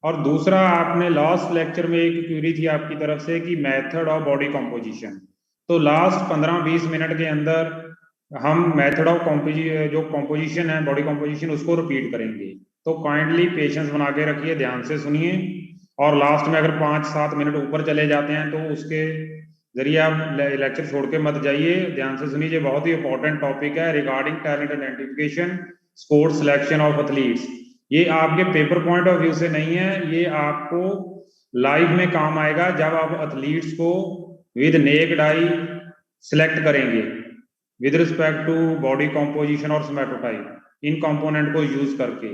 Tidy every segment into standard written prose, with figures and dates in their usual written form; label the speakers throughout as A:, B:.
A: और दूसरा आपने लास्ट लेक्चर में एक क्यूरी थी आपकी तरफ से कि मेथड ऑफ बॉडी कॉम्पोजिशन। तो लास्ट 15-20 मिनट के अंदर हम मेथड ऑफ जो कॉम्पोजिशन है, बॉडी कॉम्पोजिशन, उसको रिपीट करेंगे। तो काइंडली पेशेंस बना के रखिए, ध्यान से सुनिए, और लास्ट में अगर 5-7 मिनट ऊपर चले जाते हैं तो उसके जरिए आप लेक्चर छोड़ के मत जाइए, ध्यान से सुनिए। बहुत ही इंपॉर्टेंट टॉपिक है regarding talent identification, sports selection of athletes. ये आपके पेपर पॉइंट ऑफ व्यू से नहीं है, ये आपको लाइव में काम आएगा जब आप एथलीट्स को विद नेक्ड आई सिलेक्ट करेंगे with respect to body composition और सोमैटोटाइप, इन कंपोनेंट को यूज करके।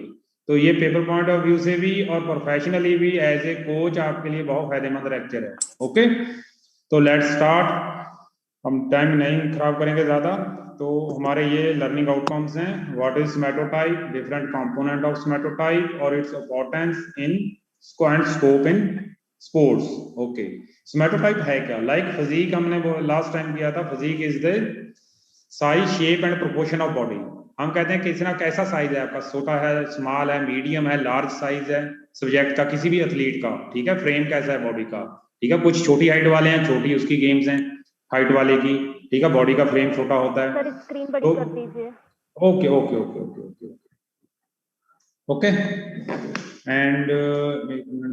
A: तो ये पेपर पॉइंट ऑफ व्यू से भी और प्रोफेशनली भी एज ए कोच आपके लिए बहुत फायदेमंद लेक्चर है। ओके, तो लेट्स स्टार्ट। हम टाइम नहीं खराब करेंगे ज्यादा। तो हमारे ये लर्निंग आउटकम्स हैं। What is somatotype, different component of somatotype और its importance in and scope in sports. Okay, somatotype है क्या? लाइक फिजिक हमने लास्ट टाइम किया था, physique is the size, shape and proportion of body. हम कहते हैं किसी ना कैसा साइज है आपका, छोटा है, स्मॉल है, मीडियम है, लार्ज साइज है सब्जेक्ट का, किसी भी एथलीट का, ठीक है। फ्रेम कैसा है बॉडी का, ठीक है। कुछ छोटी हाइट वाले हैं, छोटी उसकी गेम्स हैं हाइट वाले की, ठीक है। बॉडी का फ्रेम छोटा होता है।
B: सर स्क्रीन बड़ी कर दीजिए।
A: Okay okay okay okay okay okay and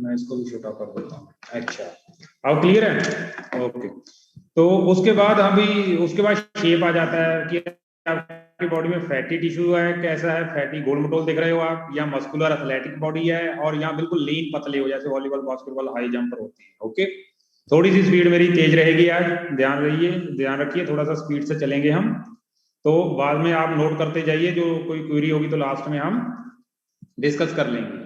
A: मैं इसको भी छोटा कर देता हूँ। अच्छा, अब क्लियर है? ओके, तो उसके बाद अभी उसके बाद शेप आ जाता है कि आपकी बॉडी में फैटी टिश्यू है, कैसा है, फैटी गोल मटोल दिख रहे हो आप, या मस्कुलर एथलेटिक बॉडी है, और यहाँ बिल्कुल लीन पतले हो जैसे वॉलीबॉल, बास्केटबॉल, हाई जंपर होते हैं। ओके, थोड़ी सी स्पीड मेरी तेज रहेगी आज, ध्यान रखिए, थोड़ा सा स्पीड से चलेंगे हम। तो बाद में आप नोट करते जाइए, जो कोई क्वेरी होगी तो लास्ट में हम डिस्कस कर लेंगे।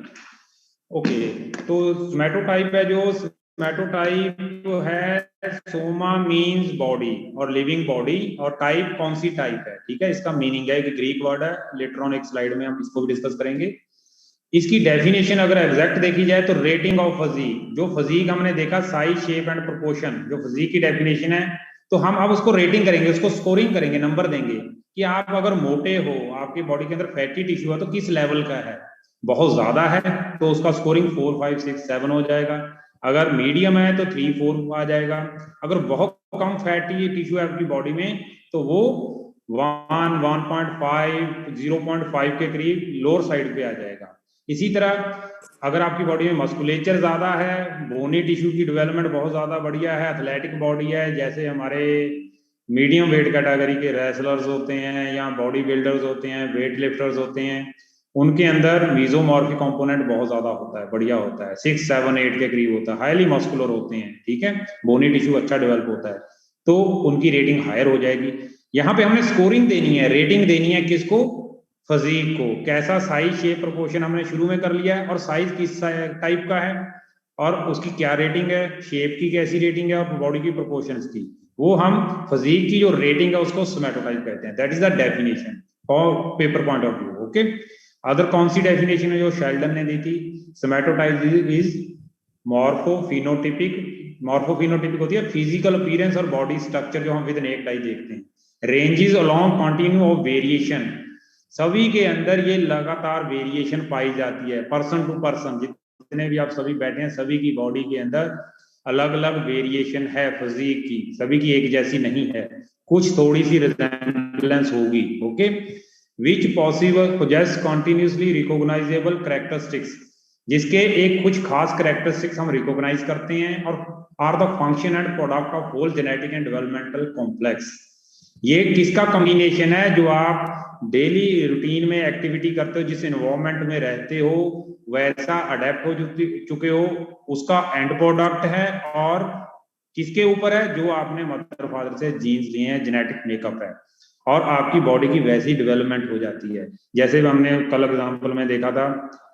A: ओके, तो सोमैटोटाइप है, जो सोमैटोटाइप है, सोमा मींस बॉडी और लिविंग बॉडी, और टाइप कौन सी टाइप है, ठीक है। इसका मीनिंग है कि ग्रीक वर्ड है, लेटर ऑन एक स्लाइड में हम इसको भी डिस्कस करेंगे। इसकी डेफिनेशन अगर एग्जैक्ट देखी जाए तो रेटिंग ऑफ फिजिक, जो फिजिक हमने देखा साइज, शेप एंड प्रोपोर्शन, जो फिजिक की डेफिनेशन है, तो हम अब उसको रेटिंग करेंगे, उसको स्कोरिंग करेंगे, नंबर देंगे कि आप अगर मोटे हो, आपकी बॉडी के अंदर फैटी टिश्यू है, तो किस लेवल का है। बहुत ज्यादा है तो उसका स्कोरिंग 4, 5, 6, 7 हो जाएगा। अगर मीडियम है तो 3, 4 आ जाएगा। अगर बहुत कम फैटी टिश्यू है आपकी बॉडी में तो वो 1, 1.5, 0.5 के करीब लोअर साइड पे आ जाएगा। इसी तरह अगर आपकी बॉडी में मस्कुलेचर ज्यादा है, बोनी टिश्यू की डेवलपमेंट बहुत ज्यादा बढ़िया है, एथलेटिक बॉडी है, जैसे हमारे मीडियम वेट कैटेगरी के रेसलर्स होते हैं या बॉडी बिल्डर्स होते हैं, वेट लिफ्टर्स होते हैं, उनके अंदर मीजोमॉर्फिक कंपोनेंट बहुत ज्यादा होता है, बढ़िया होता है, 6, 7, 8 के करीब होता है, हाईली मस्कुलर होते हैं, ठीक है। बोनी टिश्यू अच्छा डेवलप होता है, तो उनकी रेटिंग हायर हो जाएगी। यहाँ पे हमने स्कोरिंग देनी है, रेटिंग देनी है किसको? फिजिक को। कैसा साइज, शेप, प्रोपोर्शन हमने शुरू में कर लिया है, और साइज किस टाइप का है और उसकी क्या रेटिंग है, शेप की कैसी रेटिंग है, और बॉडी की प्रोपोर्शंस की, वो हम फिजिक की जो रेटिंग है उसको सोमैटोटाइप कहते हैं। That is the definition for paper point of view. Okay, other कौन सी डेफिनेशन है जो शेल्डन ने दी थी? सोमैटोटाइप इज मॉर्फोफिनोटिपिक। मॉर्फोफिनोटिपिक होती है फिजिकल अपीयरेंस और बॉडी स्ट्रक्चर जो हम विद नेक्ड आई देखते हैं। Ranges along continue of variation, सभी के अंदर ये लगातार वेरिएशन पाई जाती है, पर्सन टू पर्सन, जितने भी आप सभी बैठे हैं सभी की बॉडी के अंदर अलग अलग वेरिएशन है फिजिक की, सभी की एक जैसी नहीं है, कुछ थोड़ी सी रिजेम्बलेंस होगी। Okay, which possible poses continuously recognisable characteristics, जिसके एक कुछ खास कैरेक्टरिस्टिक्स हम रिकॉग्नाइज करते हैं, और are the function and product of whole genetic and developmental complex. ये किसका कॉम्बिनेशन है? जो आप डेली रूटीन में एक्टिविटी करते हो, जिस एनवायरमेंट में रहते हो वैसा अडेप्ट हो चुके हो, उसका एंड प्रोडक्ट है, और किसके ऊपर है? जो आपने मदर फादर से जीन्स लिए हैं, जेनेटिक मेकअप है, और आपकी बॉडी की वैसी डेवलपमेंट हो जाती है। जैसे हमने कल एग्जांपल में देखा था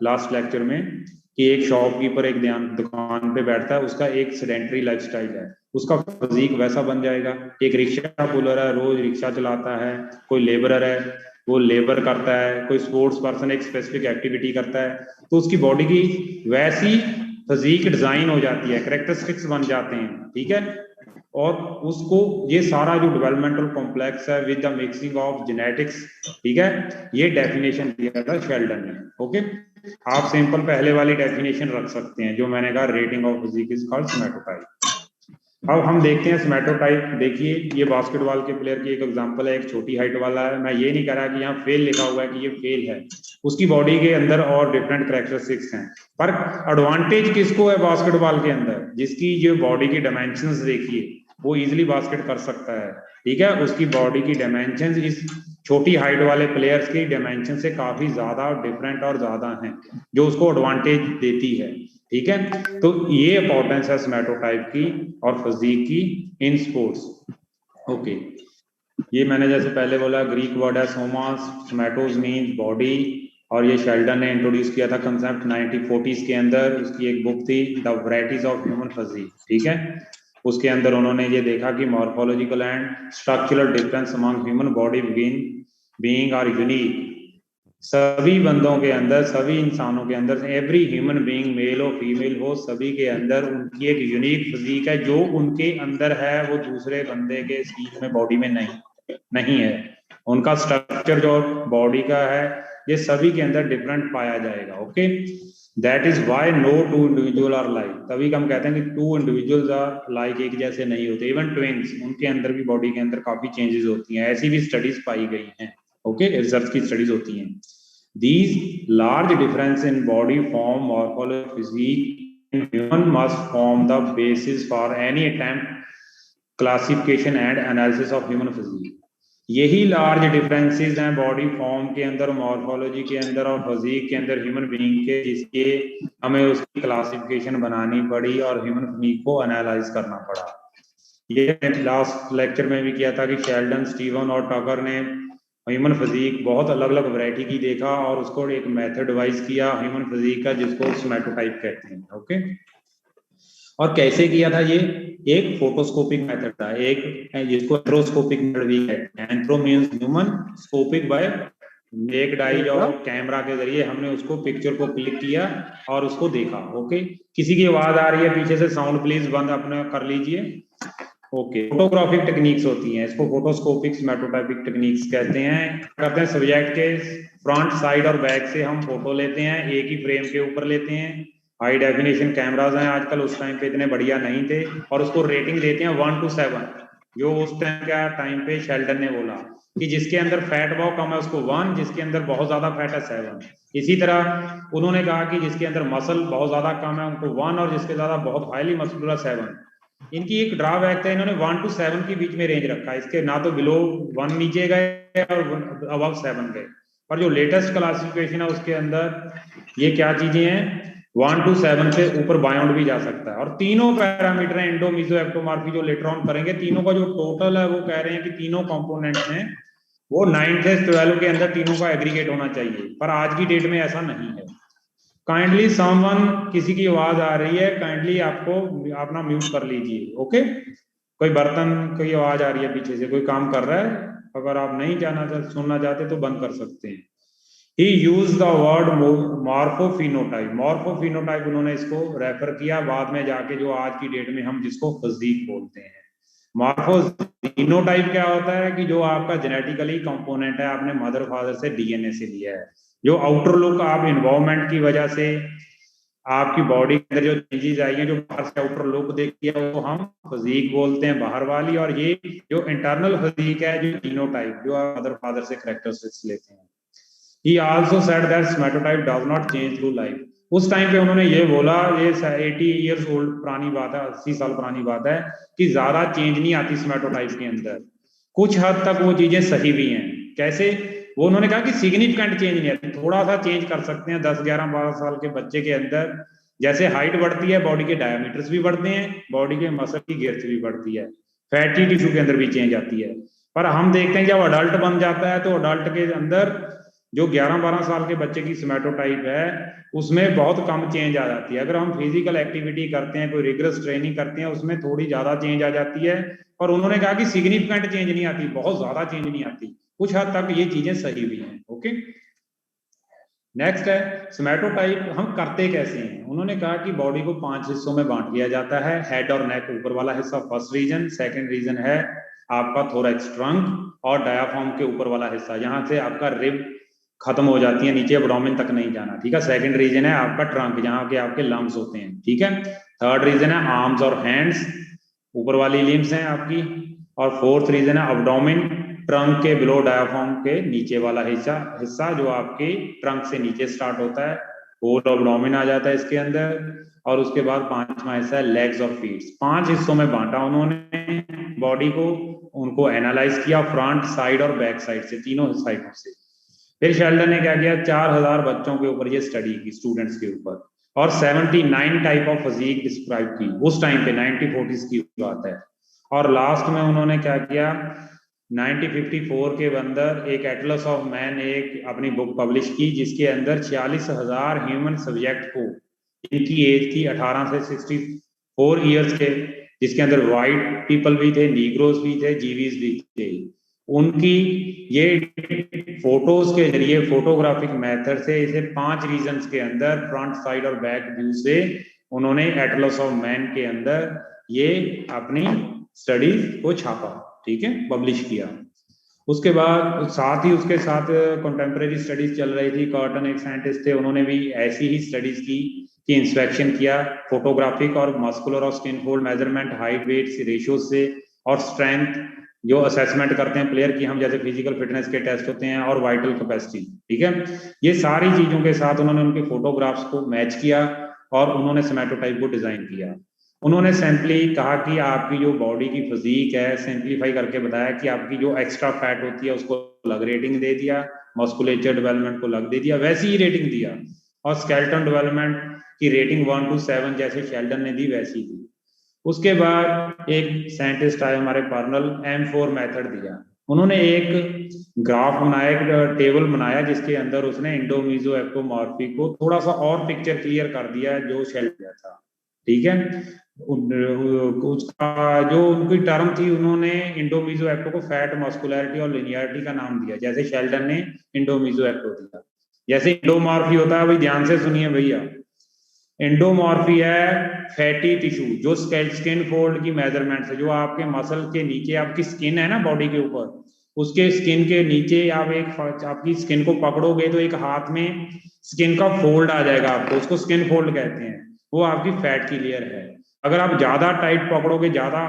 A: लास्ट लेक्चर में कि एक शॉपकीपर एक दुकान पे बैठता है, उसका एक सेडेंटरी लाइफस्टाइल है, उसका फिजिक वैसा बन जाएगा। एक रिक्शा पुलर है, रोज रिक्शा चलाता है, कोई लेबरर है, वो लेबर करता है, कोई स्पोर्ट्स पर्सन एक स्पेसिफिक एक्टिविटी करता है, तो उसकी बॉडी की वैसी फिजिक डिजाइन हो जाती है, कैरेक्टरिस्टिक्स बन जाते हैं, ठीक है। और उसको ये सारा जो डेवलपमेंटल कॉम्प्लेक्स है with the mixing of genetics, ठीक है, ये डेफिनेशन दिया था शेल्डन ने। ओके, आप सिंपल पहले वाली डेफिनेशन रख सकते हैं जो मैंने कहा, rating of physique is called somatotype. अब हम देखते हैं स्मेटोटाइप। देखिए ये बास्केटबॉल के प्लेयर की एक एग्जांपल है, एक छोटी हाइट वाला है। मैं ये नहीं कह रहा कि यहाँ फेल लिखा हुआ है कि ये फेल है, उसकी बॉडी के अंदर और डिफरेंट कैरेक्टरिस्टिक्स हैं, पर एडवांटेज किसको है बास्केटबॉल के अंदर? जिसकी जो बॉडी की डायमेंशंस देखिए वो इजिली बास्केट कर सकता है, ठीक है। उसकी बॉडी की डायमेंशंस इस छोटी हाइट वाले प्लेयर्स की डायमेंशन से काफी ज्यादा डिफरेंट और ज्यादा हैं, जो उसको एडवांटेज देती है, ठीक है। तो ये इंपॉर्टेंस है स्मेटोटाइप की और फिजिक की इन स्पोर्ट्स। ओके, ये मैंने जैसे पहले बोला ग्रीक वर्ड है सोमास, स्मेटोस मींस बॉडी, और ये शेल्डन ने इंट्रोड्यूस किया था कंसेप्ट 1940s के अंदर। उसकी एक बुक थी the varieties of human physique, ठीक है। उसके अंदर उन्होंने ये देखा कि morphological and structural difference among human body being are unique. सभी बंदों के अंदर, सभी इंसानों के अंदर, एवरी ह्यूमन बीइंग मेल हो फीमेल हो, सभी के अंदर उनकी एक यूनिक फिजिक है, जो उनके अंदर है वो दूसरे बंदे के स्कीन में बॉडी में नहीं है। उनका स्ट्रक्चर जो बॉडी का है ये सभी के अंदर डिफरेंट पाया जाएगा। Okay, that is why no two individual are like. तभी हम कहते हैं कि टू इंडिविजुअल्स आर लाइक, एक जैसे नहीं होते। इवन ट्विंस, उनके अंदर भी बॉडी के अंदर काफी चेंजेस होती हैं, ऐसी भी स्टडीज पाई गई हैं। ओके, रिसर्च की स्टडीज होती हैं। These large difference in body form, morphology, physique in human must form the basis for any attempt classification and analysis of human physique. यही लार्ज डिफरेंसेस हैं बॉडी फॉर्म के अंदर, morphology के अंदर और फिजिक के अंदर ह्यूमन बीइंग के, जिसके हमें उसकी क्लासिफिकेशन बनानी पड़ी और ह्यूमन फिजिक को एनालाइज करना पड़ा। ये लास्ट लेक्चर में भी किया था कि शेल्डन, स्टीवन और टकर ने ह्यूमन फिजिक बहुत अलग अलग वैरायटी की देखा और उसको एक मेथड डिवाइस किया ह्यूमन फिजिक का, जिसको स्मेटोटाइप कहते हैं। ओके, और कैसे किया था ये? एक फोटोस्कोपिक मेथड था, एक जिसको एंथ्रोस्कोपिक मेथड भी कहते हैं। एंथ्रो मींस ह्यूमन, स्कोपिक बाय एक डाई और कैमरा के जरिए हमने उसको पिक्चर को क्लिक किया और उसको देखा। ओके, किसी की आवाज आ रही है पीछे से, साउंड प्लीज बंद अपना कर लीजिए। ओके, फोटोग्राफिक टेक्निक्स होती हैं, इसको फोटोस्कोपिक स्मेटोटाइपिक टेक्निक्स कहते हैं। करते हैं सब्जेक्ट के फ्रंट, साइड और बैक से हम फोटो लेते हैं, एक ही फ्रेम के ऊपर लेते हैं। हाई डेफिनेशन कैमराज हैं आजकल, उस टाइम पे इतने बढ़िया नहीं थे, और उसको रेटिंग देते हैं 1 to 7, जो उस टाइम पे शेल्डन ने बोला कि जिसके अंदर फैट बहुत कम है उसको 1, जिसके अंदर बहुत ज्यादा फैट है 7। इसी तरह उन्होंने कहा कि जिसके अंदर मसल बहुत ज्यादा कम है उनको 1, और जिसके ज्यादा बहुत हाईली मस्कुलर 7। इनकी एक ड्रॉबैक है, इन्होंने 1 to 7 के बीच में रेंज रखा है, इसके ना तो बिलो 1 नीचे गए और अबव 7 गए। पर जो लेटेस्ट क्लासिफिकेशन है उसके अंदर ये क्या चीजें हैं, 1 to 7 से ऊपर बाउंड भी जा सकता है। और तीनों पैरामीटर हैं, एंडो, मीजो, एक्टोमॉर्फी, जो लेटर ऑन करेंगे, तीनों का जो टोटल है वो कह रहे हैं कि तीनों कंपोनेंट्स हैं वो 9 से 12 के अंदर तीनों का एग्रीगेट होना चाहिए, पर आज की डेट में ऐसा नहीं है। काइंडली समवन, किसी की आवाज आ रही है, काइंडली आपको अपना म्यूट कर लीजिए। ओके, कोई बर्तन, कोई आवाज आ रही है पीछे से, कोई काम कर रहा है, अगर आप नहीं सुनना चाहते तो बंद कर सकते हैं। He used the word morphophenotype, morphophenotype उन्होंने इसको रेफर किया बाद में जाके, जो आज की डेट में हम जिसको फिजिक बोलते हैं। मॉर्फोफिनोटाइप क्या होता है कि जो आपका जेनेटिकली कंपोनेंट है, आपने मदर फादर से डीएनए से लिया है। जो आउटर लुक आप इन्वायरमेंट की वजह से आपकी बॉडी के अंदर जो चेंजेस आई हैं, जो बाहर से आउटर लुक देखी है, वो हम फिजिक बोलते हैं, बाहर वाली। और ये जो इंटरनल फिजिक है, जो जीनोटाइप, जो आप मदर फादर से कैरेक्टरिस्टिक्स लेते हैं। He also said that somatotype does not change through life. उस टाइम पे उन्होंने ये बोला, ये 80 years old पुरानी बात है, 80 साल पुरानी बात है, कि ज्यादा चेंज नहीं आती स्मेटोटाइप के अंदर। कुछ हद तक वो चीजें सही भी हैं। कैसे? वो उन्होंने कहा कि सिग्निफिकेंट चेंज नहीं आती, थोड़ा सा चेंज कर सकते हैं 10, 11, 12 साल के बच्चे के अंदर। जैसे हाइट बढ़ती है, बॉडी के डायमीटर्स भी बढ़ते हैं, बॉडी के मसल की गिर्थ भी बढ़ती है, फैटी टिश्यू के अंदर भी चेंज आती है। पर हम देखते हैं जब अडल्ट बन जाता है तो अडल्ट के अंदर जो 11-12 साल के बच्चे की स्मेटोटाइप है उसमें बहुत कम चेंज आ जाती है। अगर हम फिजिकल एक्टिविटी करते हैं, कोई रिगरस ट्रेनिंग करते हैं, उसमें थोड़ी ज्यादा चेंज आ जाती है। और उन्होंने कहा कि सिग्निफिकेंट चेंज नहीं आती, बहुत ज्यादा चेंज नहीं आती, कुछ हद तक ये चीजें सही भी हैं। ओके, नेक्स्ट है स्मेटोटाइप हम करते कैसे हैं। उन्होंने कहा कि बॉडी को 5 हिस्सों में बांट दिया जाता है। हेड और नेक ऊपर वाला हिस्सा फर्स्ट रीजन, सेकंड रीजन है आपका थोरैक्स ट्रंक, और डायाफ्राम के ऊपर वाला हिस्सा, जहां से आपका रिब खत्म हो जाती है, नीचे एब्डोमेन तक नहीं जाना, ठीक है। सेकंड रीजन है आपका ट्रंक, जहाँ के आपके लंग्स होते हैं, ठीक है। थर्ड रीजन है आर्म्स और हैंड्स, ऊपर वाली लिम्स हैं आपकी। और फोर्थ रीजन है एब्डोमेन, ट्रंक के बिलो डायाफ्राम के नीचे वाला हिस्सा जो आपके ट्रंक से नीचे स्टार्ट होता है, होल एब्डोमेन आ जाता है इसके अंदर। और उसके बाद पांचवा हिस्सा है लेग्स और फीट। 5 हिस्सों में बांटा उन्होंने बॉडी को, उनको एनालाइज किया फ्रंट, साइड और बैक साइड से, तीनों साइडों से। फिर शेल्डन ने क्या किया, 4000 बच्चों के ऊपर ये स्टडी की, स्टूडेंट्स के ऊपर, और 79 टाइप ऑफ फिजिक डिस्क्राइब की उस टाइम पे, 1940s की बात है। और लास्ट में उन्होंने क्या किया, 1954 के अंदर एक एटलस ऑफ मैन एक अपनी बुक पब्लिश की, जिसके अंदर 46,000 ह्यूमन सब्जेक्ट को, इनकी एज थी 18 से 64 ईयर्स के, जिसके अंदर व्हाइट पीपल भी थे, नीग्रोज भी थे, जीवीज भी थे, उनकी ये फोटोज के जरिए, फोटोग्राफिक मेथड से, इसे 5 रीजन्स के अंदर फ्रंट, साइड और बैक व्यू से उन्होंने एटलस ऑफ मैन के अंदर ये अपनी स्टडीज को छापा, ठीक है, पब्लिश किया। उसके बाद साथ ही उसके साथ कंटेम्प्रेरी स्टडीज चल रही थी। कर्टन एक साइंटिस्ट थे, उन्होंने भी ऐसी ही स्टडीज की कि इंस्पेक्शन किया फोटोग्राफिक और मस्कुलर और skin fold measurement, height weight ratio से, और स्ट्रेंथ जो असेसमेंट करते हैं प्लेयर की, हम जैसे फिजिकल फिटनेस के टेस्ट होते हैं, और वाइटल कैपेसिटी, ठीक है। ये सारी चीजों के साथ उन्होंने उनके फोटोग्राफ्स को मैच किया और उन्होंने सोमैटोटाइप को डिजाइन किया। उन्होंने सिंपली कहा कि आपकी जो बॉडी की फिजिक है, सिंपलीफाई करके बताया कि आपकी जो एक्स्ट्रा फैट होती है उसको अलग रेटिंग दे दिया, मस्कुलेचर डेवलपमेंट को अलग दे दिया, वैसी ही रेटिंग दिया, और स्केलेटन डेवलपमेंट की रेटिंग 1 to 7 जैसे शेल्डन ने दी वैसी दी। उसके बाद एक साइंटिस्ट आए हमारे पर्नल, M4 मेथड दिया। उन्होंने एक ग्राफ बनाया, एक टेबल बनाया, जिसके अंदर उसने इंडोमीजो एक्टोमॉर्फी को थोड़ा सा और पिक्चर क्लियर कर दिया जो शेल किया था, ठीक है। उसका जो उनकी टर्म थी, उन्होंने इंडोमीजो एक्टो को फैट, मस्कुलैरिटी और लिनियरिटी का नाम दिया, जैसे शेल्डन ने इंडोमीजो एक्टो दिया। जैसे इंडोमॉर्फी होता है, भाई ध्यान से सुनिए भैया, एंडोमॉर्फी है फैटी टिश्यू, जो स्किन फोल्ड की मेजरमेंट है, जो आपके मसल के नीचे आपकी स्किन है ना बॉडी के ऊपर, उसके स्किन के नीचे आप एक आपकी स्किन को पकड़ोगे तो एक हाथ में स्किन का फोल्ड आ जाएगा आपको, उसको स्किन फोल्ड कहते हैं, वो आपकी फैट की लेयर है। अगर आप ज्यादा टाइट पकड़ोगे, ज्यादा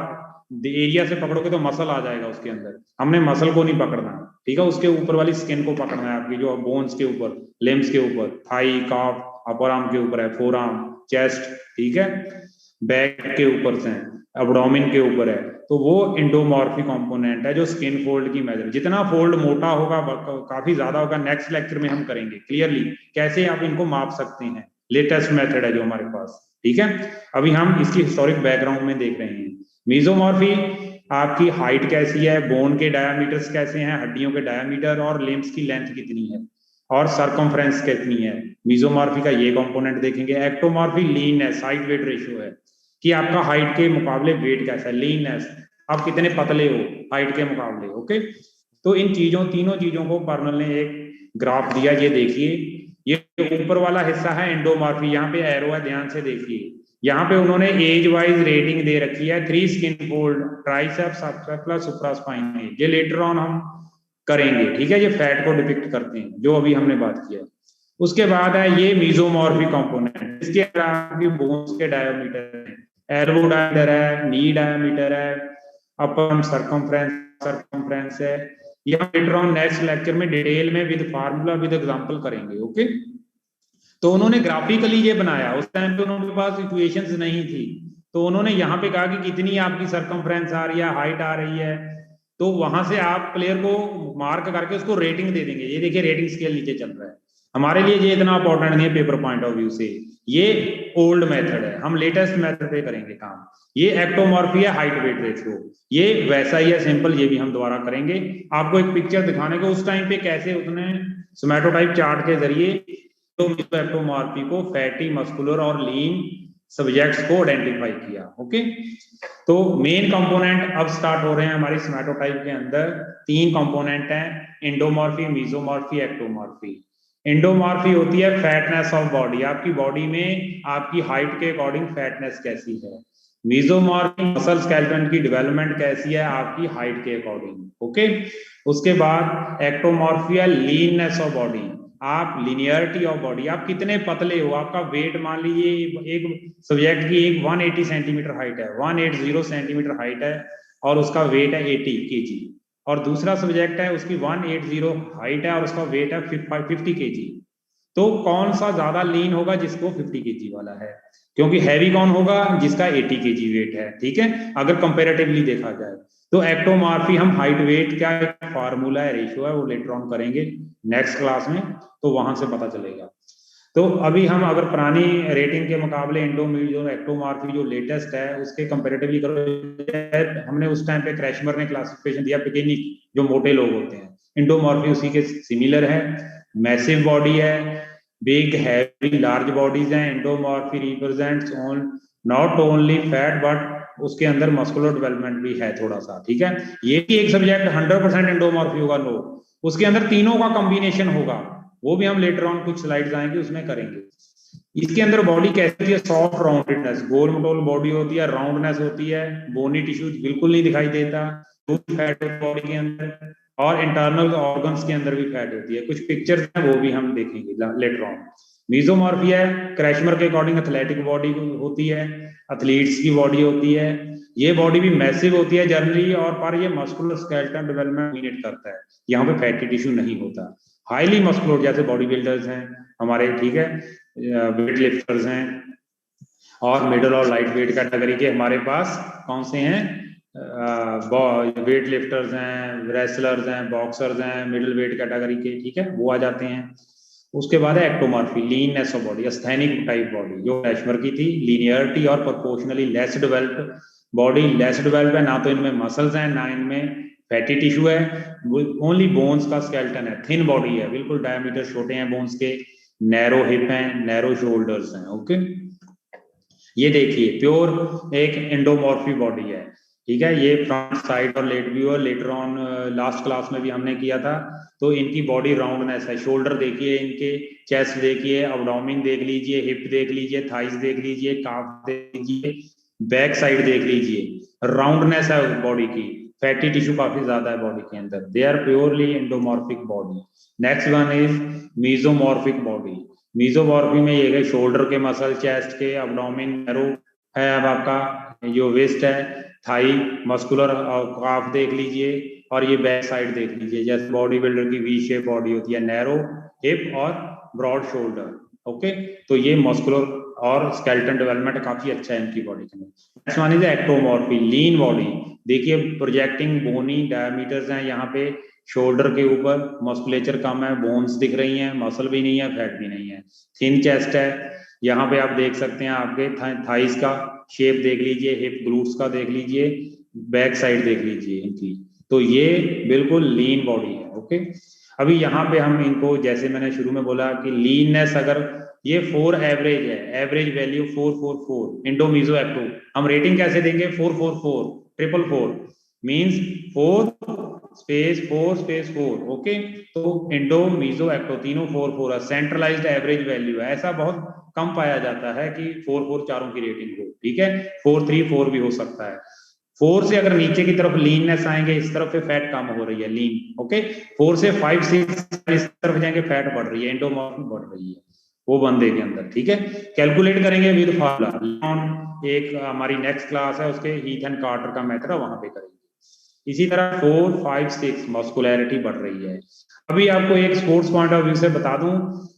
A: एरिया से पकड़ोगे तो मसल आ जाएगा उसके अंदर, हमने मसल को नहीं पकड़ना, ठीक है, उसके ऊपर वाली स्किन को पकड़ना है, आपकी जो बोन्स के ऊपर, लिम्स के ऊपर, थाई, काफ, अपर आर्म के ऊपर है, फोर आर्म, चेस्ट, ठीक है, बैक के ऊपर से, एब्डोमेन के ऊपर है, तो वो इंडोमॉर्फी कंपोनेंट है जो स्किन फोल्ड की मेजर। जितना फोल्ड मोटा होगा, काफी ज्यादा होगा, नेक्स्ट लेक्चर में हम करेंगे क्लियरली कैसे आप इनको माप सकते हैं, लेटेस्ट मेथड है जो हमारे पास, ठीक है। अभी हम इसकी हिस्टोरिक बैकग्राउंड में देख रहे हैं। मीजोमॉर्फी, आपकी हाइट कैसी है, बोन के डायमीटर्स कैसे हैं, हड्डियों के डायमीटर, और लिम्स की लेंथ कितनी है, और सरकमफ्रेंस कितनी है, मीजोमॉर्फी का ये कंपोनेंट देखेंगे। एक्टोमॉर्फी लीननेस, हाइट वेट रेशियो है कि आपका हाइट के मुकाबले वेट कैसा है, लीननेस, आप कितने पतले हो हाइट के मुकाबले, ओके। तो इन चीजों, तीनों चीजों को पर्नल ने एक ग्राफ दिया, ये देखिए, ये ऊपर वाला हिस्सा है एंडोमॉर्फी, यहाँ पे एरो है, ध्यान से देखिए, यहाँ पे उन्होंने एज वाइज रेटिंग दे रखी है, 3 स्किन फोल्ड, ट्राइसेप्स, सबक्लेविकुलर, सुप्रास्पाइनल, ये लेटर ऑन हम करेंगे, ठीक है, ये फैट को डिपिक्ट करते हैं जो अभी हमने बात किया। उसके बाद है ये मीजोमॉर्फी कंपोनेंट, इसके अलावा बोन्स के डायमीटर है, एल्बो डायमीटर है, नी डायमीटर है, अपर सरकमफ्रेंस है, ये हम लेटर ऑन नेक्स्ट लेक्चर में डिटेल में विद फार्मूला विद एग्जांपल करेंगे, ओके। तो उन्होंने ग्राफिकली ये बनाया, उस टाइम पे उनके पास इक्वेशंस नहीं थी, तो उन्होंने यहाँ पे कहा कि कितनी आपकी सरकमफ्रेंस आ रही है, हाइट आ रही है, तो वहां से आप प्लेयर को मार्क करके उसको रेटिंग दे देंगे। ये देखिए रेटिंग स्केल नीचे चल रहा है, हमारे लिए ये इतना इंपॉर्टेंट नहीं है पेपर पॉइंट ऑफ व्यू से, ये ओल्ड मेथड है, हम लेटेस्ट मेथड पे करेंगे काम। ये एक्टोमॉर्फी है, हाइट वेट रेशियो, ये वैसा ही है सिंपल, ये भी हम दोबारा करेंगे। आपको एक पिक्चर दिखाने को, उस टाइम पे कैसे उसने सोमैटोटाइप चार्ट के जरिए एक्टोमॉर्फी को फैटी, मस्कुलर और लीन सब्जेक्ट्स को आइडेंटिफाई किया, ओके। तो मेन कंपोनेंट अब स्टार्ट हो रहे हैं हमारी सोमैटोटाइप के अंदर, 3 कंपोनेंट हैं, इंडोमॉर्फी, मीजोमॉर्फी, एक्टोमॉर्फी। इंडोमॉर्फी होती है फैटनेस ऑफ बॉडी, आपकी बॉडी में आपकी हाइट के अकॉर्डिंग फैटनेस कैसी है। मीजोमॉर्फी मसल स्केलेटन की डेवलपमेंट कैसी है आपकी हाइट के अकॉर्डिंग, ओके। उसके बाद एक्टोमॉर्फी है लीननेस ऑफ बॉडी, आप लिनियरिटी ऑफ बॉडी, आप कितने पतले हो, आपका वेट मान लीजिए एक सब्जेक्ट की एक 180 सेंटीमीटर हाइट है, 180 सेंटीमीटर हाइट है और उसका वेट है 80 केजी, और दूसरा सब्जेक्ट है उसकी 180 हाइट है और उसका वेट है 50 केजी, तो कौन सा ज्यादा लीन होगा, जिसको 50 केजी वाला है, क्योंकि हैवी कौन होगा, जिसका 80 केजी वेट है, ठीक है, अगर कंपेरेटिवली देखा जाए। तो एक्टोमॉर्फी हम हाइट वेट क्या फार्मूला है, रेशियो है, वो लेटर ऑन करेंगे नेक्स्ट क्लास में, तो वहां से पता चलेगा। तो अभी हम अगर पुरानी रेटिंग के मुकाबले जो एक्टोमॉर्फी जो लेटेस्ट है उसके कंपेरेटिवली करो, हमने उस टाइम पे क्रैशमर ने क्लासिफिकेशन दिया पिकेनिक, जो मोटे लोग होते हैं, इंडोमॉर्फी उसी के सिमिलर है, मैसिव बॉडी है, बिग हैवी लार्ज बॉडीज हैं, endomorphy represents on not only fat but उसके अंदर मस्कुलर डेवलपमेंट भी है थोड़ा सा, ठीक है। ये भी एक सब्जेक्ट 100% इंडोमॉर्फी होगा, नो, उसके अंदर तीनों का कॉम्बिनेशन होगा, वो भी हम लेटर ऑन कुछ स्लाइड्स आएंगे उसमें करेंगे। इसके अंदर बॉडी कैसी है, सॉफ्ट राउंडेडनेस, गोल मटोल बॉडी होती है, राउंडनेस होती है, बोनी टिश्यू बिल्कुल नहीं दिखाई देता, फैट बॉडी के अंदर, और इंटरनल ऑर्गन्स के अंदर भी फैट होती है, कुछ पिक्चर्स हैं वो भी हम देखेंगे लेटर ऑन। मीजोमॉर्फी है क्रैशमर के अकॉर्डिंग एथलेटिक बॉडी होती है, एथलीट्स की बॉडी होती है, ये बॉडी भी मैसिव होती है जनरली, और पर ये मस्कुलर स्केलेटन डेवलपमेंट डोमिनेट करता है, यहाँ पे फैटी टिश्यू नहीं होता, हाईली मस्कुलर जैसे बॉडी बिल्डर्स हैं हमारे, ठीक है, वेट लिफ्टर्स हैं, और मिडल और लाइट वेट कैटेगरी के हमारे पास कौन से हैं, वेट लिफ्टर्स हैं, रेसलर्स हैं, बॉक्सर्स हैं, मिडिल वेट कैटेगरी के, ठीक है, वो आ जाते हैं। उसके बाद है एक्टोमॉर्फी, लीननेस ऑफ बॉडी, अस्थेनिक टाइप बॉडी, जो क्रैशमर की थी, लीनियरिटी और proportionally less developed body, less develop है, ना तो इनमें मसल्स हैं ना इनमें फैटी टिश्यू है, ओनली बोन्स का स्केलेटन है, थिन बॉडी है, बिल्कुल डायमीटर छोटे हैं बोन्स के, नैरो हिप हैं, नैरो शोल्डर्स हैं, ओके। ये देखिए प्योर एक एंडोमॉर्फी बॉडी है, ठीक है, ये फ्रंट साइड और लेट व्यू है, लेटर ऑन लास्ट क्लास में भी हमने किया था, तो इनकी बॉडी राउंडनेस है, शोल्डर देखिए इनके, चेस्ट देखिए, अब्डोमिन देख लीजिए, हिप देख लीजिए, थाइस देख लीजिए, काफ देख लीजिए, बैक साइड देख लीजिए, राउंडनेस है बॉडी की, फैटी टिश्यू काफी ज्यादा है बॉडी के अंदर, they are purely endomorphic body. Next one is mesomorphic body, mesomorphy में ये है शोल्डर के मसल, चेस्ट के, अब्डोमिन नैरो है, अब आपका जो वेस्ट है, थाई मस्कुलर, काफ देख लीजिए, और ये बैक साइड देख लीजिए, जैसे बॉडी बिल्डर की वी शेप बॉडी होती है, नैरो हिप और ब्रॉड शोल्डर, ओके। तो ये मस्कुलर और स्केलेटन डेवलपमेंट काफी अच्छा है इनकी बॉडी के अंदर। Next one is ectomorphy, lean body, देखिए प्रोजेक्टिंग बोनी डायमीटर्स हैं यहाँ पे, शोल्डर के ऊपर मस्कुलेचर कम है, बोन्स दिख रही हैं, मसल भी नहीं है, फैट भी नहीं है, थिन चेस्ट है, यहाँ पे आप देख सकते हैं आपके थाइस का शेप देख लीजिए, हिप ग्लूट्स का देख लीजिए, बैक साइड देख लीजिए इनकी, तो ये बिल्कुल लीन बॉडी है, ओके। अभी यहाँ पे हम इनको, जैसे मैंने शुरू में बोला कि लीननेस, अगर ये 4 एवरेज है, average value 444, endo meso ecto, हम रेटिंग कैसे देंगे, 444 triple 4 means 4 space 4 space 4, okay. तो इंडो मीजो एक्टो तीनों 4 है, सेंट्रलाइज्ड एवरेज वैल्यू है, ऐसा बहुत कम पाया जाता है कि 4 चारों की रेटिंग हो, ठीक है, 4 भी हो सकता है। 4 से अगर नीचे की तरफ लीननेस आएंगे, इस तरफ पे फैट कम हो रही है, लीन, ओके। 4 से 5 6 इस तरफ जाएंगे, फैट बढ़ रही है, एंडोमॉर्फी बढ़ रही है वो बंदे के अंदर, ठीक है। कैलकुलेट करेंगे विद फार्मूला, एक हमारी नेक्स्ट क्लास है उसके हीथ एंड कार्टर का मेथड है, वहां पे करेंगे। इसी तरह 4 5 6 मस्कुलैरिटी बढ़ रही है। अभी आपको एक स्पोर्ट्स पॉइंट ऑफ व्यू से बता दूं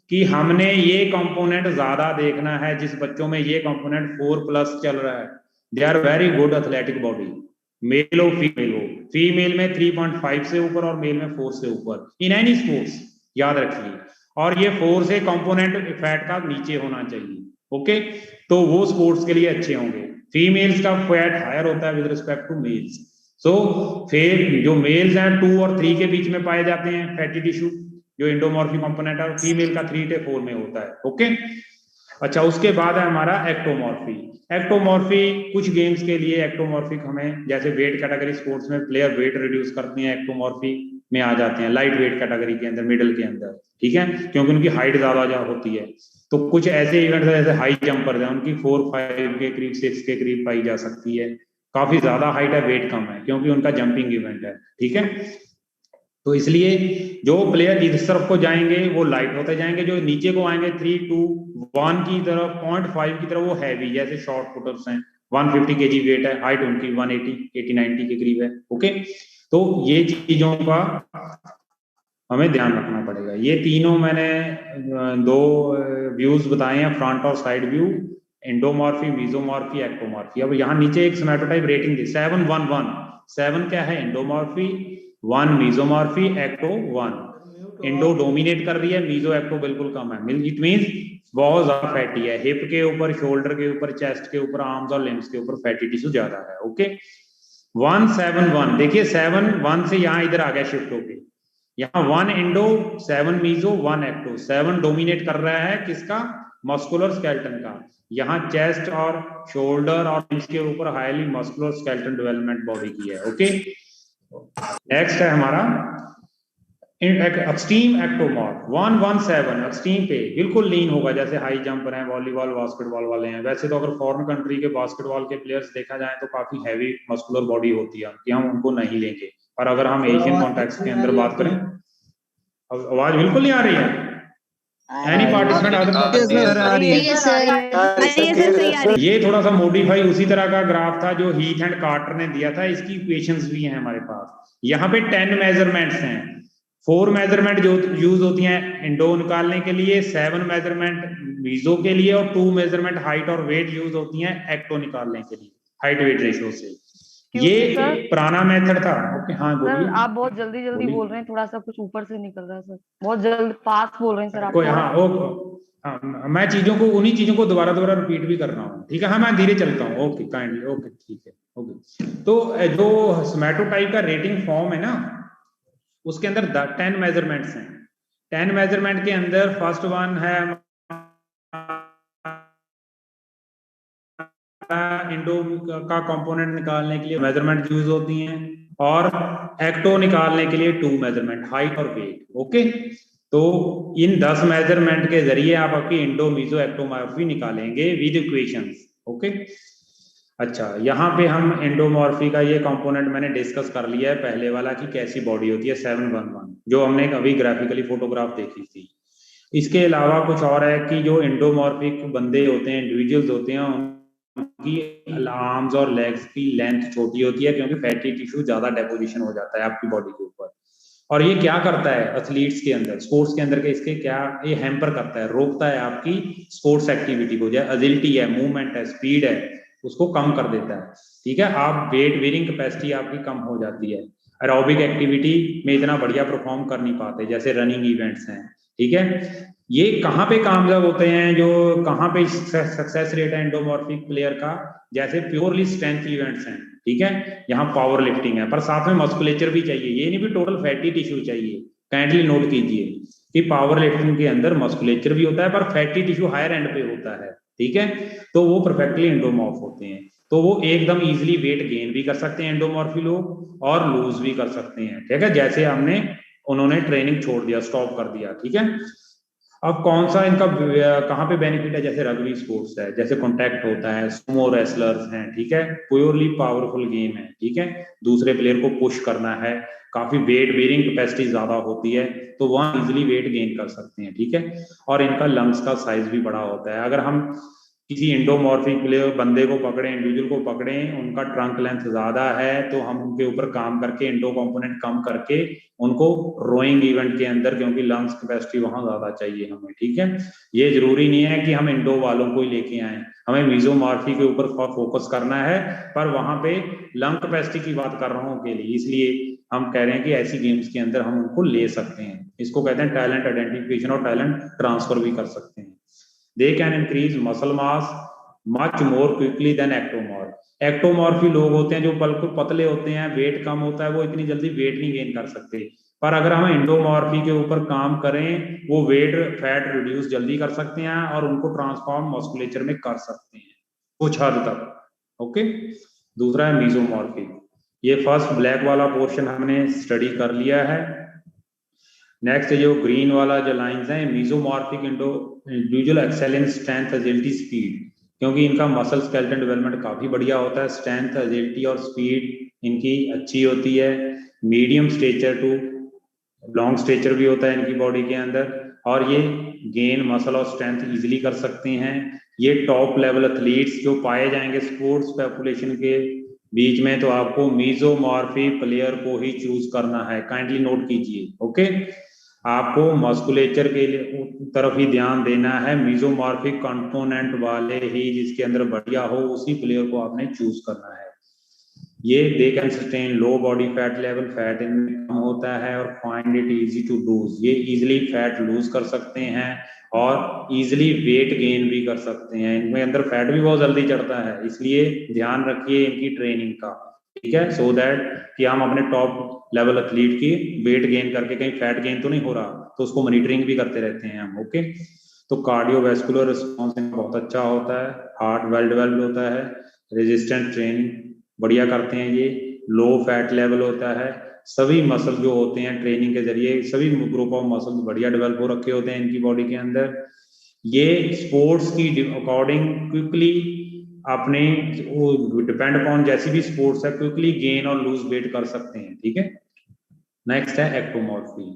A: कि हमने ये कंपोनेंट ज्यादा देखना है, जिस बच्चों में ये कंपोनेंट 4+ चल रहा है, they are very good athletic body, male हो फीमेल हो, फीमेल में 3.5 से ऊपर और मेल में 4 से ऊपर, इन एनी स्पोर्ट्स, याद रखिए, और ये 4 से कंपोनेंट फैट का नीचे होना चाहिए, ओके, तो वो स्पोर्ट्स के लिए अच्छे होंगे। फीमेल्स का फैट हायर होता है विद रिस्पेक्ट टू मेल्स, सो फिर जो मेल्स हैं 2 और 3 के बीच में पाए जाते हैं फैटी टिश्यू, जो इंडोमॉर्फी कंपोनेंट है, फीमेल का 3 से 4 में होता है, ओके। अच्छा, उसके बाद है हमारा एक्टोमॉर्फी। एक्टोमॉर्फी कुछ गेम्स के लिए एक्टोमॉर्फिक हमें, जैसे वेट कैटेगरी स्पोर्ट्स में प्लेयर वेट रिड्यूस करते हैं, एक्टोमॉर्फी में आ जाते हैं, लाइट वेट कैटेगरी के अंदर, मिडल के अंदर, ठीक है, क्योंकि उनकी हाइट ज्यादा होती है। तो कुछ ऐसे इवेंट्स जैसे हाई जंपर है, उनकी 4-5 के करीब 6 के करीब पाई जा सकती है, काफी ज्यादा हाइट है, वेट कम है, क्योंकि उनका जंपिंग इवेंट है, ठीक है। तो इसलिए जो प्लेयर इस तरफ को जाएंगे वो लाइट होते जाएंगे, जो नीचे को आएंगे 3-2-1 की तरफ, 0.5 की तरफ, वो हैवी, जैसे शॉर्ट पुटर्स हैं, 150 kg वेट है, हाइट उनकी 180-90 के करीब है, ओके। तो ये चीजों का हमें ध्यान रखना पड़ेगा। ये तीनों मैंने दो व्यूज बताए हैं, फ्रंट और साइड व्यू, एंडोमॉर्फी, मीजोमॉर्फी, एक्टोमॉर्फी। अब यहाँ नीचे एक सोमैटोटाइप रेटिंग दी 7-1-1। 7 क्या है? एंडोमॉर्फी, 1 मीजोमॉर्फी, एक्टो 1। एंडो डोमिनेट कर रही है, मीजो एक्टो बिल्कुल कम है। इट मींस बहुत ज्यादा फैटी है, हिप के ऊपर, शोल्डर के ऊपर, चेस्ट के ऊपर, आर्म्स और लिम्स के ऊपर फैटी टिश्यू ज्यादा है, ओके। 1-7-1 देखिए, 7-1 से यहाँ इधर आ गया शिफ्ट होके, यहाँ 1 एंडो 7 मीजो 1 एक्टो। 7 डोमिनेट कर रहा है किसका? मस्कुलर स्केलेटन का। यहाँ चेस्ट और शोल्डर और इसके ऊपर highly muscular skeleton development body की है, ओके। नेक्स्ट है हमारा एक्सट्रीम एक्टोमॉर्फ 1-1-7। एक्सट्रीम पे बिल्कुल लीन होगा, जैसे हाई जंपर हैं, वॉलीबॉल, बास्केटबॉल वाले हैं। वैसे तो अगर फॉरेन कंट्री के बास्केटबॉल के प्लेयर्स देखा जाए तो काफी हैवी मस्कुलर बॉडी होती है, कि हम उनको नहीं लेंगे। और अगर हम एशियन कॉन्टेक्स्ट के अंदर बात करें, आवाज बिल्कुल नहीं आ रही है। एनी पार्टिसिपेंट ये थोड़ा सा मॉडिफाई उसी तरह का ग्राफ था जो हीथ एंड कार्टर ने दिया था, इसकी इक्वेशंस भी हैं हमारे पास। यहाँ पे 10 मेजरमेंट्स हैं, 4 मेजरमेंट जो यूज होती हैं एंडो निकालने के लिए, 7 मेजरमेंट मीजो के लिए, और 2 मेजरमेंट हाइट और वेट यूज होती हैं एक्टो निकालने के लिए, हाइट वेट रेशियो से। ये पुराना मेथड था, ओके। हाँ बोलिए
B: सर, आप बहुत जल्दी बोल रहे हैं, थोड़ा सा कुछ ऊपर से निकल रहा है सर, बहुत जल्द फास्ट बोल रहे हैं सर आप।
A: हाँ, मैं चीजों को, उन्हीं चीजों को दोबारा रिपीट भी कर रहा हूँ, ठीक है। हाँ, मैं धीरे चलता हूँ, ओके, काइंडली, ओके, ठीक है, ओके। तो जो सोमैटोटाइप का रेटिंग फॉर्म है ना, उसके अंदर 10 मेजरमेंट्स हैं। 10 मेजरमेंट के अंदर फर्स्ट वन है इंडो का कंपोनेंट निकालने के लिए मेजरमेंट यूज होती हैं, और एक्टो निकालने के लिए 2 मेजरमेंट, हाइट और वेट, ओके। तो इन 10 मेजरमेंट के जरिए आप आपकी इंडो, मीजो, एक्टोमॉर्फी निकालेंगे विद इक्वेशंस, ओके। अच्छा, यहाँ पे हम एंडोमॉर्फी का ये कंपोनेंट मैंने डिस्कस कर लिया है पहले वाला, कि कैसी बॉडी होती है 7-1-1, जो हमने अभी ग्राफिकली फोटोग्राफ देखी थी। इसके अलावा कुछ और है कि जो एंडोमॉर्फिक बंदे होते हैं, इंडिविजुअल्स होते हैं, उनकी आर्म्स और लेग्स की लेंथ छोटी होती है, क्योंकि फैटी टिश्यू ज्यादा डेपोजिशन हो जाता है आपकी बॉडी के ऊपर। और ये क्या करता है एथलीट्स के अंदर, स्पोर्ट्स के अंदर के, इसके क्या ये हैम्पर करता है, रोकता है आपकी स्पोर्ट्स एक्टिविटी को, जैसे एजिलिटी है, मूवमेंट है, स्पीड है, उसको कम कर देता है, ठीक है। आप वेट बेयरिंग कैपेसिटी आपकी कम हो जाती है, एरोबिक एक्टिविटी में इतना बढ़िया परफॉर्म कर नहीं पाते, जैसे रनिंग इवेंट्स हैं, ठीक है। ये कहाँ पे कामयाब होते हैं, जो कहाँ पे सक्सेस रेट है एंडोमॉर्फिक प्लेयर का, जैसे प्योरली स्ट्रेंथ इवेंट्स हैं, ठीक है, यहाँ पावर लिफ्टिंग है, पर साथ में मस्कुलेचर भी चाहिए, ये नहीं भी टोटल फैटी टिश्यू चाहिए। काइंडली नोट कीजिए कि पावर लिफ्टिंग के अंदर मस्कुलेचर भी होता है, पर फैटी टिश्यू हायर एंड पे होता है, ठीक है। तो वो परफेक्टली एंडोमॉर्फ होते हैं, तो वो एकदम इजिली वेट गेन भी कर सकते हैं एंडोमॉर्फी लोग, और लूज भी कर सकते हैं, ठीक है, जैसे हमने, उन्होंने ट्रेनिंग छोड़ दिया, स्टॉप कर दिया, ठीक है। अब कौन सा इनका कहाँ पे बेनिफिट है, जैसे रग्बी स्पोर्ट्स है, जैसे कॉन्टैक्ट होता है, सुमो रेसलर्स हैं, ठीक है, प्योरली पावरफुल गेम है, ठीक है, दूसरे प्लेयर को पुश करना है, काफी वेट बेयरिंग कैपेसिटी ज्यादा होती है, तो वहां इजिली वेट गेन कर सकते हैं, ठीक है। और इनका लंग्स का साइज भी बड़ा होता है। अगर हम किसी एंडोमॉर्फिक प्लेयर बंदे को पकड़े, इंडिविजुअल को पकड़े, उनका ट्रंक लेंथ ज्यादा है, तो हम उनके ऊपर काम करके एंडो कंपोनेंट कम करके उनको रोइंग इवेंट के अंदर, क्योंकि लंग्स कैपेसिटी वहां ज्यादा चाहिए हमें, ठीक है। ये जरूरी नहीं है कि हम इंडो वालों को ही लेके आए, हमें मीजोमॉर्फी के ऊपर फोकस करना है, पर वहां पे लंग कैपेसिटी की बात कर रहा हूँ के लिए, इसलिए हम कह रहे हैं कि ऐसी गेम्स के अंदर हम उनको ले सकते हैं। इसको कहते हैं टैलेंट आइडेंटिफिकेशन और टैलेंट ट्रांसफर भी कर सकते हैं। They can increase muscle mass much more quickly than ectomorph. एक्टोमॉर्फी लोग होते हैं जो बिल्कुल पतले होते हैं, वेट कम होता है, वो इतनी जल्दी वेट नहीं गेन कर सकते, पर अगर हम एंडोमॉर्फी के ऊपर काम करें, वो वेट फैट रिड्यूस जल्दी कर सकते हैं, और उनको ट्रांसफॉर्म मस्कुलेचर में कर सकते हैं कुछ हद तक, ओके। दूसरा है मीजोमॉर्फी। ये फर्स्ट ब्लैक वाला पोर्शन हमने स्टडी कर लिया है। नेक्स्ट जो ग्रीन वाला जो लाइंस हैं, mesomorphic individual excel in strength, agility, speed, क्योंकि इनका मसल स्केलेटन डेवलपमेंट काफी बढ़िया होता है, स्ट्रेंथ, एजिलिटी और स्पीड इनकी अच्छी होती है। Medium stature to long stature भी होता है इनकी बॉडी के अंदर, और ये गेन मसल और स्ट्रेंथ इजीली कर सकते हैं। ये टॉप लेवल एथलीट्स जो पाए जाएंगे स्पोर्ट्स पॉपुलेशन के बीच में, तो आपको मीजोमॉर्फी प्लेयर को ही चूज करना है, काइंडली नोट कीजिए। ओके, आपको मस्कुलेचर के लिए तरफ ही ध्यान देना है, मीजोमॉर्फिक कंपोनेंट वाले ही जिसके अंदर बढ़िया हो उसी प्लेयर को आपने चूज करना है। ये they can sustain low body fat level, fat इनमें कम होता है, और find it easy to lose, ये इजीली फैट लूज कर सकते हैं और इजीली वेट गेन भी कर सकते हैं। इनमें अंदर फैट भी बहुत जल्दी चढ़ता है, इसलिए ध्यान रखिए इनकी ट्रेनिंग का, ठीक है, सो दैट कि हम अपने टॉप लेवल एथलीट की वेट गेन करके कहीं फैट गेन तो नहीं हो रहा, तो उसको मॉनिटरिंग भी करते रहते हैं हम। ओके, तो कार्डियोवैस्कुलर रिस्पॉन्स बहुत अच्छा होता है, हार्ट वेल डेवलप्ड होता है, रेजिस्टेंट ट्रेनिंग बढ़िया करते हैं ये, लो फैट लेवल होता है, सभी मसल जो होते हैं ट्रेनिंग के जरिए सभी ग्रुप ऑफ मसल बढ़िया डेवलप हो रखे होते हैं इनकी बॉडी के अंदर। ये स्पोर्ट्स की अकॉर्डिंग क्विकली अपने डिपेंड अपॉन जैसी भी स्पोर्ट्स है क्विकली गेन और लूज वेट कर सकते हैं, ठीक है। नेक्स्ट है एक्टोमॉर्फी।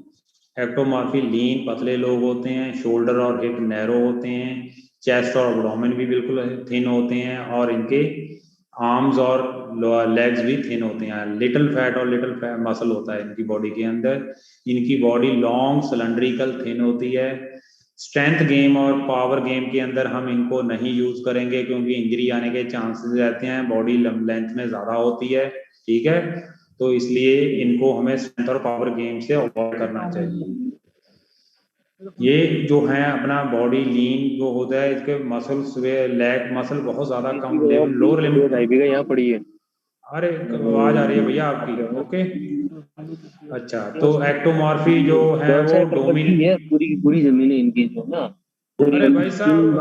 A: एक्टोमॉर्फी लीन पतले लोग होते हैं, शोल्डर और हिप नैरो होते हैं, चेस्ट और एब्डोमेन भी बिल्कुल थिन होते हैं, और इनके आर्म्स और लेग्स भी थिन होते हैं। लिटिल फैट और लिटिल मसल होता है इनकी बॉडी के अंदर। इनकी बॉडी लॉन्ग सिलेंड्रिकल थिन होती है। स्ट्रेंथ गेम और पावर गेम के अंदर हम इनको नहीं यूज करेंगे क्योंकि इंजरी आने के चांसेस रहते हैं, बॉडी लेंथ में ज्यादा होती है, ठीक है, तो इसलिए इनको हमें स्ट्रेंथ और पावर गेम से अवॉइड करना चाहिए। ये जो है अपना बॉडी लीन जो होता है, इसके मसल्स लेग मसल बहुत ज्यादा कम, लोअर लिम्ब।
C: यहाँ पड़ी है।
A: अरे आवाज आ रही है भैया आपकी। ओके, अच्छा, तो एक्टोमॉर्फी जो है वो
C: पूरी पूरी जमीन है इनकी जो ना।
A: अरे भाई साहब